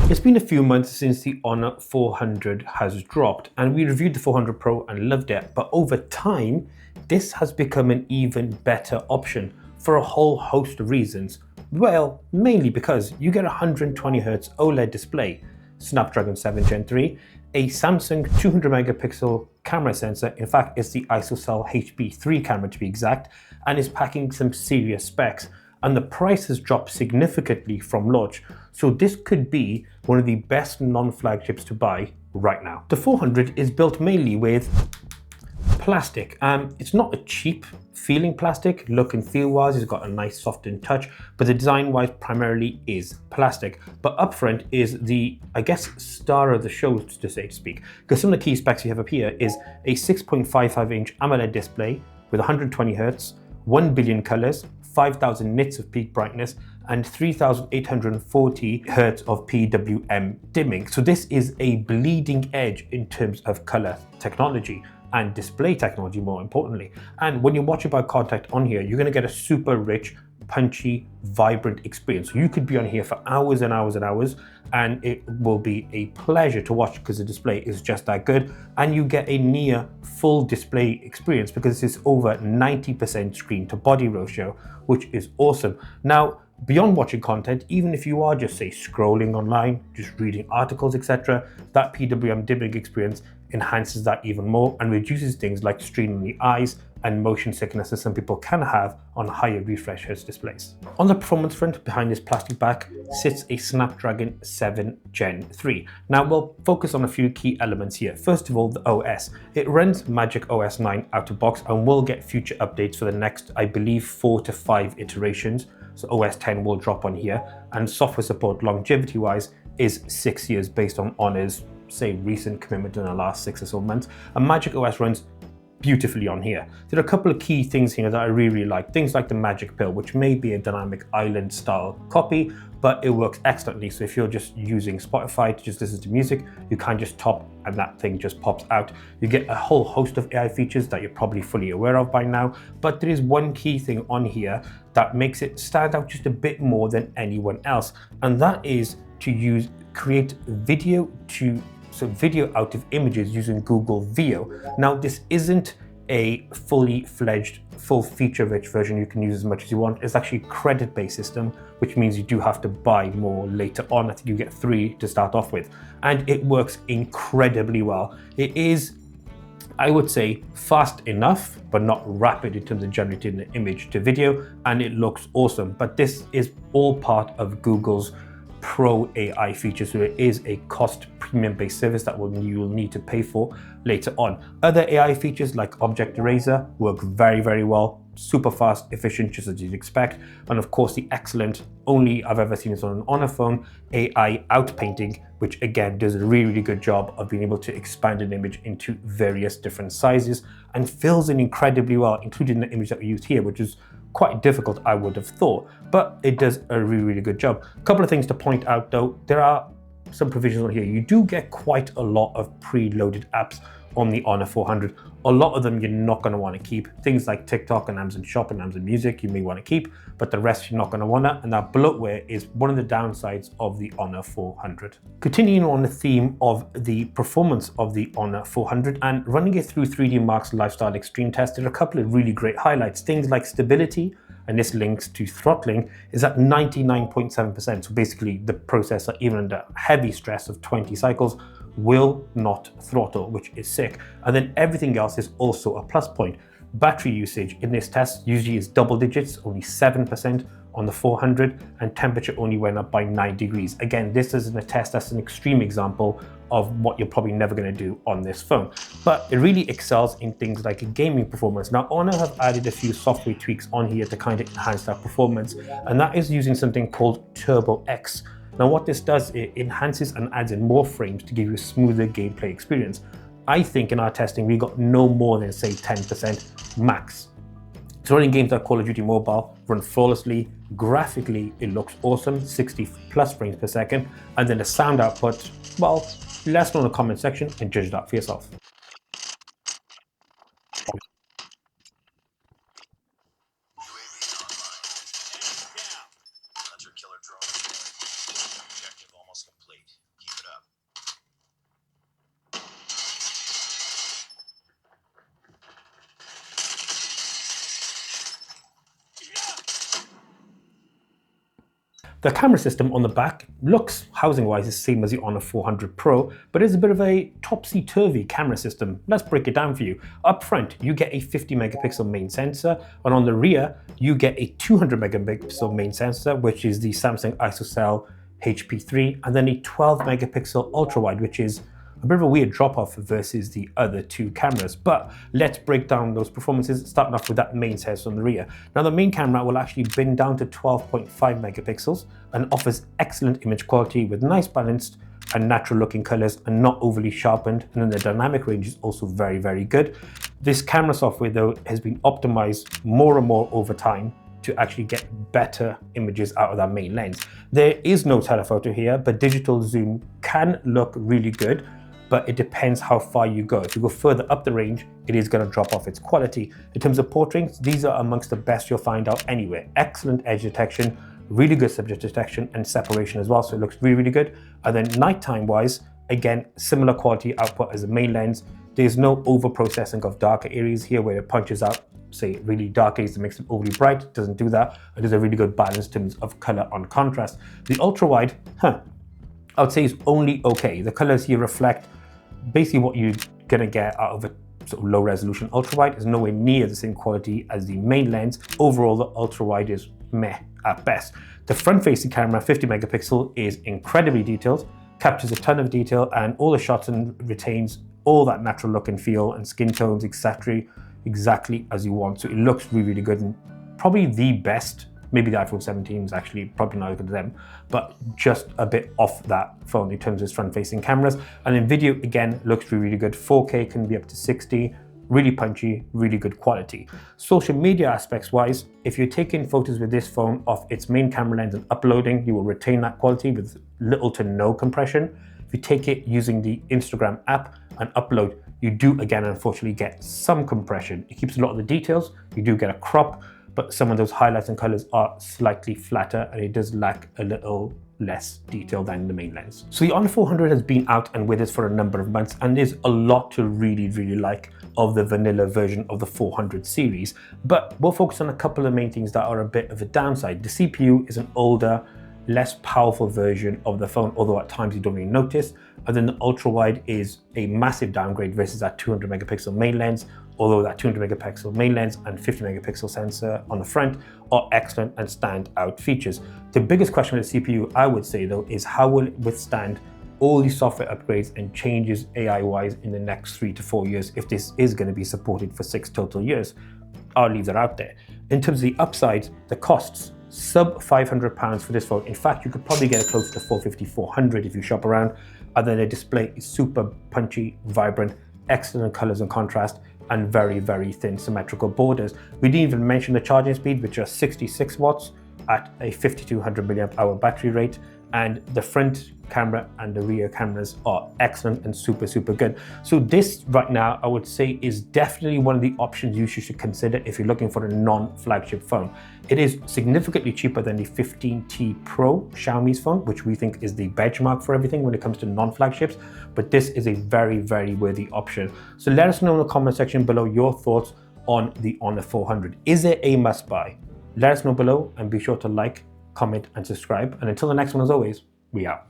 It's been a few months since the Honor 400 has dropped, and we reviewed the 400 Pro and loved it, but over time, this has become an even better option for a whole host of reasons. Well, mainly because you get a 120Hz OLED display, Snapdragon 7 Gen 3, a Samsung 200 megapixel camera sensor, in fact it's the ISOCELL HB3 camera to be exact, and is packing some serious specs, and the price has dropped significantly from launch, so this could be one of the best non-flagships to buy right now. The 400 is built mainly with plastic. It's not a cheap feeling plastic, look and feel wise it's got a nice softened touch, but the design wise primarily is plastic. But up front is the, I guess, star of the show to say to speak, because some of the key specs you have up here is a 6.55-inch AMOLED display with 120Hz, 1 billion colors, 5,000 nits of peak brightness, and 3,840 Hz of PWM dimming. So this is a bleeding edge in terms of color technology and display technology, more importantly. And when you watch it by contact on here, you're gonna get a super rich, punchy, vibrant experience. So you could be on here for hours and hours and hours, and it will be a pleasure to watch because the display is just that good. And you get a near full display experience because it's over 90% screen to body ratio, which is awesome. Now, beyond watching content, even if you are just say scrolling online, just reading articles, etc., that PWM dimming experience enhances that even more and reduces things like strain on the eyes and motion sickness that some people can have on higher refresh hertz displays. On the performance front, behind this plastic back sits a Snapdragon 7 Gen 3. Now we'll focus on a few key elements here. First of all, the OS. It runs MagicOS 9 out of box and will get future updates for the next, I believe, 4 to 5 iterations. So OS 10 will drop on here, and software support longevity wise is 6 years based on Honor's say recent commitment in the last 6 or so months, and MagicOS runs beautifully on here. There are a couple of key things here that I really like. Things like the Magic Pill, which may be a dynamic island style copy, but it works excellently. So if you're just using Spotify to just listen to music, you can just tap and that thing just pops out. You get a whole host of AI features that you're probably fully aware of by now, but there is one key thing on here that makes it stand out just a bit more than anyone else, and that is to create video out of images using Google Veo. Now this isn't a fully fledged, full feature-rich version you can use as much as you want. It's actually a credit-based system, which means you do have to buy more later on. I think you get 3 to start off with, and it works incredibly well. It is, I would say, fast enough, but not rapid in terms of generating the image to video, and it looks awesome. But this is all part of Google's Pro AI feature, so it is a cost premium based service that you will need to pay for later on. Other AI features like object eraser work very, very well, super fast, efficient, just as you'd expect. And of course the excellent, only I've ever seen this on an Honor phone, AI outpainting, which again does a really, really good job of being able to expand an image into various different sizes and fills in incredibly well, including the image that we used here, which is quite difficult, I would have thought, but it does a really, really good job. A couple of things to point out though, there are some provisions on here. You do get quite a lot of preloaded apps on the Honor 400. A lot of them you're not going to want to keep. Things like TikTok and Amazon Shop and Amazon Music you may want to keep, but the rest you're not going to want to, and that bloatware is one of the downsides of the Honor 400. Continuing on the theme of the performance of the Honor 400 and running it through 3D Mark's Lifestyle Extreme test, there are a couple of really great highlights. Things like stability, and this links to throttling, is at 99.7%. So basically the processor, even under heavy stress of 20 cycles, will not throttle, which is sick. And then everything else is also a plus point. Battery usage in this test usually is double digits, only 7% on the 400, and temperature only went up by 9 degrees. Again, this isn't a test, that's an extreme example of what you're probably never going to do on this phone. But it really excels in things like gaming performance. Now, Honor have added a few software tweaks on here to kind of enhance that performance, and that is using something called Turbo X. Now what this does, it enhances and adds in more frames to give you a smoother gameplay experience. I think in our testing, we got no more than say 10% max. So running games like Call of Duty Mobile run flawlessly. Graphically, it looks awesome, 60 plus frames per second. And then the sound output, well, let us know in the comment section and judge that for yourself. Hunter-killer drone. Objective almost complete. The camera system on the back looks, housing-wise, the same as the Honor 400 Pro, but is a bit of a topsy-turvy camera system. Let's break it down for you. Up front, you get a 50 megapixel main sensor, and on the rear, you get a 200 megapixel main sensor, which is the Samsung ISOCELL HP3, and then a 12 megapixel ultra-wide, which is a bit of a weird drop-off versus the other two cameras. But let's break down those performances, starting off with that main sensor on the rear. Now, the main camera will actually bin down to 12.5 megapixels and offers excellent image quality with nice balanced and natural looking colors and not overly sharpened. And then the dynamic range is also very, very good. This camera software, though, has been optimized more and more over time to actually get better images out of that main lens. There is no telephoto here, but digital zoom can look really good, but it depends how far you go. If you go further up the range, it is going to drop off its quality. In terms of portraits, these are amongst the best you'll find out anywhere. Excellent edge detection, really good subject detection and separation as well, so it looks really, really good. And then nighttime wise, again, similar quality output as the main lens. There's no over processing of darker areas here where it punches out, say, really dark areas that makes it overly bright. It doesn't do that. It is a really good balance in terms of color on contrast. The ultra wide, I would say is only okay. The colors here reflect basically what you're gonna get out of a sort of low resolution ultra wide. Is nowhere near the same quality as the main lens. Overall, the ultra wide is meh at best. The front facing camera, 50 megapixel, is incredibly detailed, captures a ton of detail, and all the shots and retains all that natural look and feel and skin tones, etc., exactly as you want. So it looks really, really good, and probably the best. Maybe the iPhone 17 is actually probably not as good as them, but just a bit off that phone in terms of its front-facing cameras. And in video, again, looks really, really good. 4K can be up to 60, really punchy, really good quality. Social media aspects wise, if you're taking photos with this phone off its main camera lens and uploading, you will retain that quality with little to no compression. If you take it using the Instagram app and upload, you do, again, unfortunately get some compression. It keeps a lot of the details. You do get a crop, but some of those highlights and colors are slightly flatter and it does lack a little less detail than the main lens. So the Honor 400 has been out and with us for a number of months, and there's a lot to really, really like of the vanilla version of the 400 series. But we'll focus on a couple of main things that are a bit of a downside. The CPU is an older, less powerful version of the phone, although at times you don't really notice. And then the ultra wide is a massive downgrade versus that 200 megapixel main lens, although that 200 megapixel main lens and 50 megapixel sensor on the front are excellent and stand out features. The biggest question with the CPU, I would say though, is how will it withstand all these software upgrades and changes AI-wise in the next 3 to 4 years, if this is going to be supported for 6 total years. I'll leave that out there. In terms of the upside, the costs, sub £500 for this phone. In fact, you could probably get it close to 450, 400 if you shop around. And then the display is super punchy, vibrant, excellent colors and contrast, and very, very thin symmetrical borders. We didn't even mention the charging speed, which are 66 watts at a 5200 milliamp hour battery rate. And the front camera and the rear cameras are excellent and super, super good. So this right now, I would say, is definitely one of the options you should consider if you're looking for a non-flagship phone. It is significantly cheaper than the 15T Pro, Xiaomi's phone, which we think is the benchmark for everything when it comes to non-flagships, but this is a very, very worthy option. So let us know in the comment section below your thoughts on the Honor 400. Is it a must-buy? Let us know below and be sure to like, comment and subscribe. And until the next one, as always, we out.